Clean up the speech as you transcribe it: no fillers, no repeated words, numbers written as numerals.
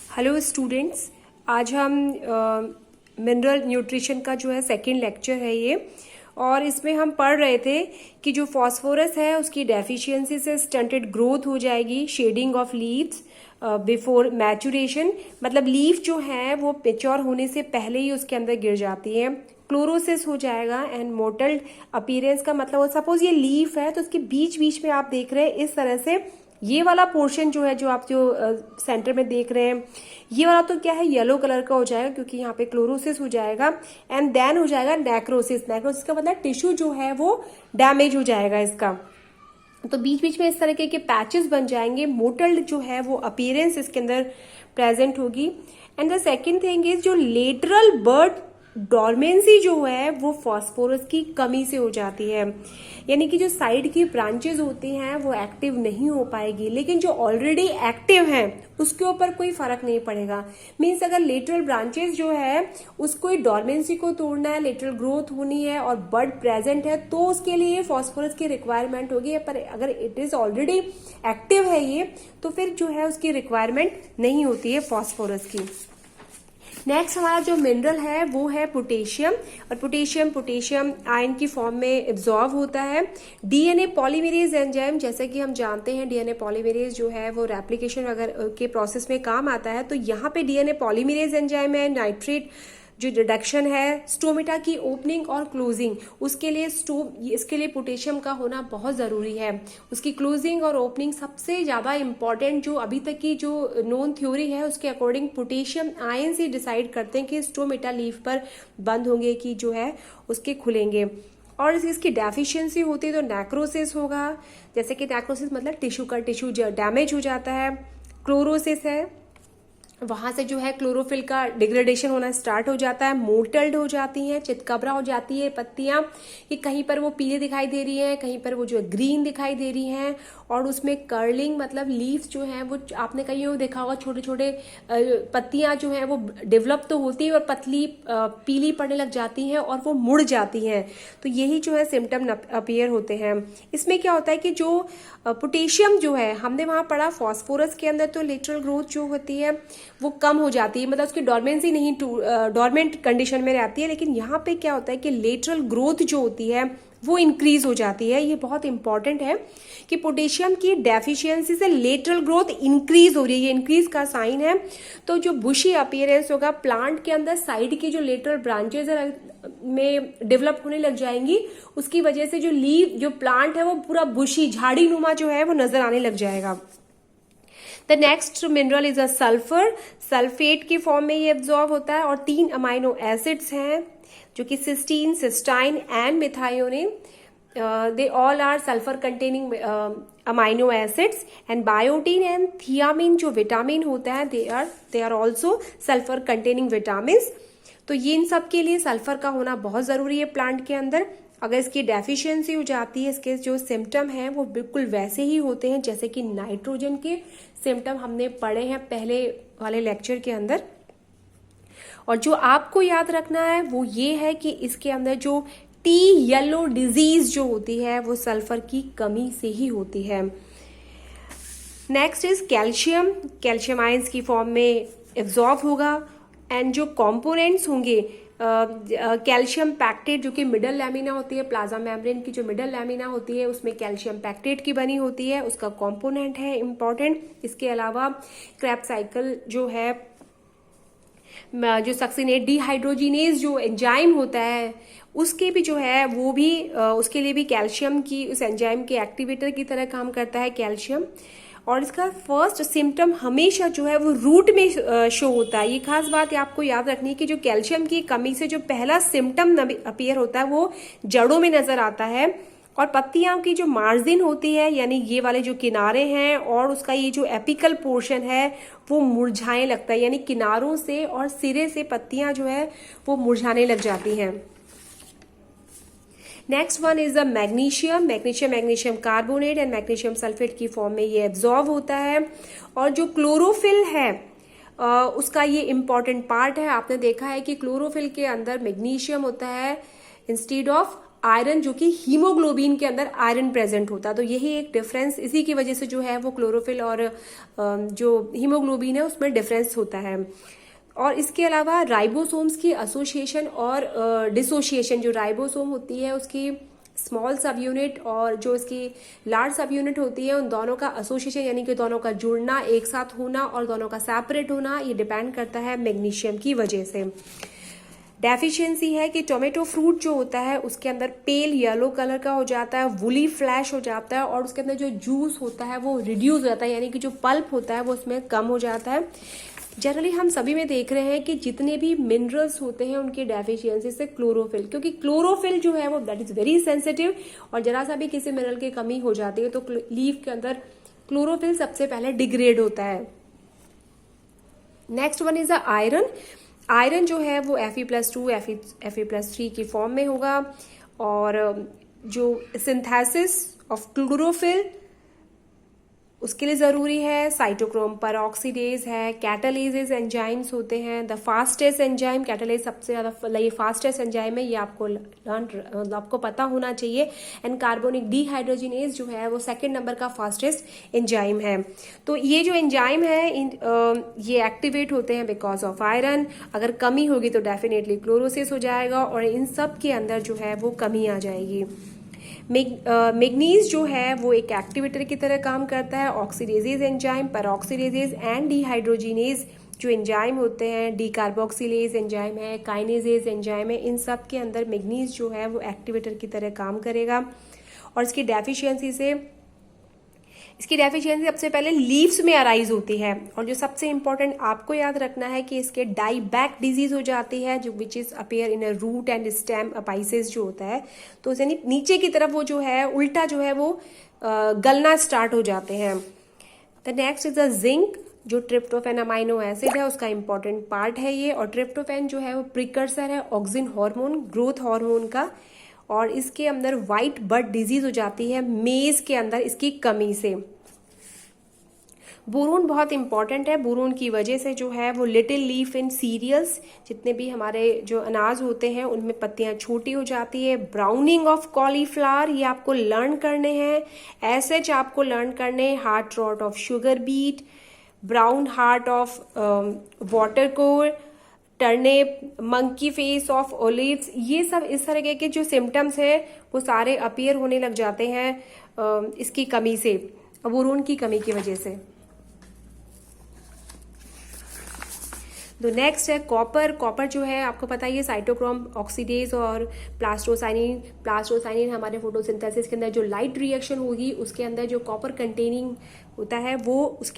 Hello students, आज हम mineral nutrition का जो है सेकंड लेक्चर है ये। और इसमें हम पढ़ रहे थे कि जो फास्फोरस है उसकी डेफिशिएंसी से स्टंटेड ग्रोथ हो जाएगी, shedding of leaves before maturation, मतलब लीफ जो है वो मेच्योर होने से पहले ही उसके अंदर गिर जाती है। क्लोरोसिस हो जाएगा एंड मोटल्ड अपीयरेंस का मतलब सपोज ये लीफ है तो उसके बीच बीच में आप देख रहे हैं इस तरह से ये वाला पोर्शन जो है जो आप जो सेंटर में देख रहे हैं ये वाला तो क्या है येलो कलर का हो जाएगा क्योंकि यहाँ पे क्लोरोसिस हो जाएगा एंड देन हो जाएगा नेक्रोसिस। नेक्रोसिस का मतलब टिश्यू जो है वो डैमेज हो जाएगा इसका, तो बीच बीच में इस तरह के पैचेस बन जाएंगे। मोटल्ड जो है वो अपीयरेंस इसके अंदर प्रेजेंट होगी। And the second thing is जो लेटरल बर्ड डॉर्मेंसी जो है वो फास्फोरस की कमी से हो जाती है, यानी कि जो साइड की ब्रांचेस होती हैं वो एक्टिव नहीं हो पाएगी, लेकिन जो ऑलरेडी एक्टिव हैं उसके ऊपर कोई फर्क नहीं पड़ेगा। मीन्स अगर लेटरल ब्रांचेस जो है उसको डॉर्मेंसी को तोड़ना है, लेटरल ग्रोथ होनी है और बर्ड प्रेजेंट है तो उसके लिए फास्फोरस की रिक्वायरमेंट होगी। पर अगर इट इज ऑलरेडी एक्टिव है ये तो फिर जो है उसकी रिक्वायरमेंट नहीं होती है फास्फोरस की। नेक्स्ट हमारा जो मिनरल है वो है पोटेशियम, और पोटेशियम आयन की फॉर्म में एब्जॉर्ब होता है। डीएनए पॉलीमेरेज एंजाइम, जैसे कि हम जानते हैं डीएनए पॉलीमेरेज जो है वो रेप्लिकेशन वगैरह के प्रोसेस में काम आता है, तो यहाँ पे डीएनए पॉलीमेरेज एंजाइम है। नाइट्रेट जो रिडक्शन है, स्टोमेटा की ओपनिंग और क्लोजिंग, उसके लिए इसके लिए पोटेशियम का होना बहुत जरूरी है। उसकी क्लोजिंग और ओपनिंग सबसे ज्यादा इंपॉर्टेंट जो अभी तक की जो नोन थ्योरी है उसके अकॉर्डिंग पोटेशियम आयन से डिसाइड करते हैं कि स्टोमेटा लीफ पर बंद होंगे कि जो है उसके खुलेंगे। और इसकी डेफिशिएंसी होती है तो नेक्रोसिस होगा, जैसे कि नेक्रोसिस मतलब टिश्यू डैमेज हो जाता है। क्लोरोसिस है, वहां से जो है क्लोरोफिल का डिग्रेडेशन होना स्टार्ट हो जाता है। मोटल्ड हो जाती हैं, चितकबरा हो जाती है पत्तियां, कि कहीं पर वो पीले दिखाई दे रही हैं, कहीं पर वो जो ग्रीन दिखाई दे रही हैं। और उसमें कर्लिंग मतलब लीव्स जो हैं वो आपने कहीं वो देखा होगा, छोटे छोटे पत्तियां जो हैं वो डेवलप तो होती है और पतली पीली पड़ने लग जाती हैं और वो मुड़ जाती हैं। तो यही जो है सिम्टम अपीयर होते हैं। इसमें क्या होता है कि जो पोटेशियम जो है हमने वहां पढ़ा फास्फोरस के अंदर तो लेटरल ग्रोथ जो होती है वो कम हो जाती है, मतलब उसकी डॉर्मेंसी नहीं डॉर्मेंट कंडीशन में रहती है। लेकिन यहाँ पे क्या होता है कि लेटरल ग्रोथ जो होती है वो इंक्रीज हो जाती है। ये बहुत इंपॉर्टेंट है कि पोटेशियम की डेफिशिएंसी से लेटरल ग्रोथ इंक्रीज हो रही है, ये इंक्रीज का साइन है। तो जो बुशी अपीयरेंस होगा प्लांट के अंदर, साइड की जो लेटरल ब्रांचेस में डेवलप होने लग जाएंगी, उसकी वजह से जो लीव जो प्लांट है वो पूरा बुशी झाड़ी नुमा जो है वो नजर आने लग जाएगा। The next mineral is a sulphur, sulphate की फॉर्म में ये एब्जॉर्ब होता है। और 3 अमाइनो एसिड्स हैं जो कि cysteine, cystine and methionine, they all are sulphur containing amino acids. And biotin and thiamine जो विटामिन होता है they are also sulphur containing vitamin. तो ये इन सब के लिए सल्फर का होना बहुत जरूरी है प्लांट के अंदर। अगर इसकी डेफिशिएंसी हो जाती है इसके जो सिम्टम हैं वो बिल्कुल वैसे ही होते हैं जैसे कि नाइट्रोजन के सिम्टम हमने पढ़े हैं पहले वाले लेक्चर के अंदर। और जो आपको याद रखना है वो ये है कि इसके अंदर जो टी येलो डिजीज जो होती है वो सल्फर की कमी से ही होती है। Next is calcium, calcium ions की फॉर्म में एब्जॉर्ब होगा। एंड जो कंपोनेंट्स होंगे कैल्शियम पैक्टेट जो कि मिडल लैमिना होती है, प्लाज्मा मेम्ब्रेन की जो मिडल लैमिना होती है उसमें कैल्शियम पैक्टेट की बनी होती है, उसका कंपोनेंट है इंपॉर्टेंट। इसके अलावा क्रैब साइकिल जो है, जो सक्सिनेट डिहाइड्रोजिनेज जो एंजाइम होता है उसके भी जो है वो भी उसके लिए भी कैल्शियम की उस एंजाइम के एक्टिवेटर की तरह काम करता है कैल्शियम। और इसका फर्स्ट सिम्टम हमेशा जो है वो रूट में शो होता है। ये खास बात आपको याद रखनी है कि जो कैल्शियम की कमी से जो पहला सिम्टम अपीयर होता है वो जड़ों में नजर आता है। और पत्तियां की जो मार्जिन होती है यानी ये वाले जो किनारे हैं और उसका ये जो एपिकल पोर्शन है वो मुरझाने लगता है, यानी किनारों से और सिरे से पत्तियां जो है वो मुरझाने लग जाती हैं। Next one is the magnesium carbonate and magnesium sulphate की फॉर्म में ये एब्जॉर्ब होता है। और जो क्लोरोफिल है उसका ये इंपॉर्टेंट पार्ट है। आपने देखा है कि क्लोरोफिल के अंदर मैग्नीशियम होता है इंस्टेड ऑफ आयरन जो कि हीमोग्लोबिन के अंदर आयरन प्रेजेंट होता है। तो यही एक डिफरेंस, इसी की वजह से जो है वो क्लोरोफिल और जो हीमोग्लोबिन है उसमें डिफरेंस होता है। और इसके अलावा राइबोसोम्स की एसोसिएशन और डिसोसिएशन, जो राइबोसोम होती है उसकी स्मॉल सब यूनिट और जो इसकी लार्ज सब यूनिट होती है, उन दोनों का एसोसिएशन यानी कि दोनों का जुड़ना, एक साथ होना और दोनों का सेपरेट होना, ये डिपेंड करता है मैग्नीशियम की वजह से। डेफिशिएंसी है कि टोमेटो फ्रूट जो होता है उसके अंदर पेल येलो कलर का हो जाता है, वुली फ्लैश हो जाता है और उसके अंदर जो जूस होता है वो रिड्यूस हो जाता है, यानी कि जो पल्प होता है वो उसमें कम हो जाता है। जनरली हम सभी में देख रहे हैं कि जितने भी मिनरल्स होते हैं उनकी डेफिशिएंसी से क्लोरोफिल, क्योंकि क्लोरोफिल जो है वो दैट इज वेरी सेंसिटिव और जरा सा भी किसी मिनरल की कमी हो जाती है तो लीफ के अंदर क्लोरोफिल सबसे पहले डिग्रेड होता है। Next one is the iron. Iron जो है वो Fe+2 Fe+3 की फॉर्म में होगा और जो सिंथेसिस ऑफ क्लोरोफिल उसके लिए जरूरी है। साइटोक्रोम परऑक्सीडेज है, कैटालेजेस एंजाइम्स होते हैं। द फास्टेस्ट एंजाइम, कैटालेज सबसे ज्यादा ये फास्टेस्ट एंजाइम है, ये आपको पता होना चाहिए। एंड कार्बोनिक डीहाइड्रोजिनेज जो है वो सेकंड नंबर का फास्टेस्ट एंजाइम है। तो ये जो एंजाइम है ये एक्टिवेट होते हैं बिकॉज ऑफ आयरन। अगर कमी होगी तो डेफिनेटली क्लोरोसिस हो जाएगा और इन सब के अंदर जो है वो कमी आ जाएगी। मैग्नीज जो है वो एक एक्टिवेटर की तरह काम करता है। ऑक्सीडेजेज एंजाइम, परऑक्सीडेजेज एंड डिहाइड्रोजिनेज जो एंजाइम होते हैं, डीकार्बोक्सिलेज एंजाइम है, काइनेजेज एंजाइम है, इन सब के अंदर मैग्नीज जो है वो एक्टिवेटर की तरह काम करेगा। और इसकी डेफिशिएंसी सबसे पहले लीव्स में अराइज होती है। और जो सबसे इंपॉर्टेंट आपको याद रखना है कि इसके डाईबैक डिजीज हो जाती है, जो which is appear in a root and stem apices जो होता है, तो यानी नीचे की तरफ वो जो है उल्टा जो है वो गलना स्टार्ट हो जाते हैं। The next is the zinc, जो ट्रिप्टोफैन अमाइनो एसिड है उसका इंपॉर्टेंट पार्ट है ये। और ट्रिप्टोफैन जो है वो प्रिकर्सर है ऑक्सिन हार्मोन, ग्रोथ हार्मोन का। और इसके अंदर व्हाइट बर्ड डिजीज हो जाती है मेज के अंदर इसकी कमी से। बोरोन बहुत इंपॉर्टेंट है, बोरोन की वजह से जो है वो लिटिल लीफ इन सीरियल्स, जितने भी हमारे जो अनाज होते हैं उनमें पत्तियां छोटी हो जाती है। ब्राउनिंग ऑफ कॉलीफ्लावर ये आपको लर्न करने हैं। एसएच आपको लर्न करने, heart rot of sugar beet, brown heart of water core, turnip, monkey face of olives, ये सब इस तरह के जो सिम्टम्स है वो सारे अपीयर होने लग जाते हैं इसकी कमी से, बोरोन की कमी की वजह से। तो नेक्स्ट है कॉपर। कॉपर जो है आपको पता ही है साइटोक्रोम ऑक्सीडेज और प्लास्टोसाइनिन हमारे फोटोसिंथेसिस के अंदर जो लाइट रिएक्शन होगी उसके अंदर जो कॉपर कंटेनिंग होता है वो उसके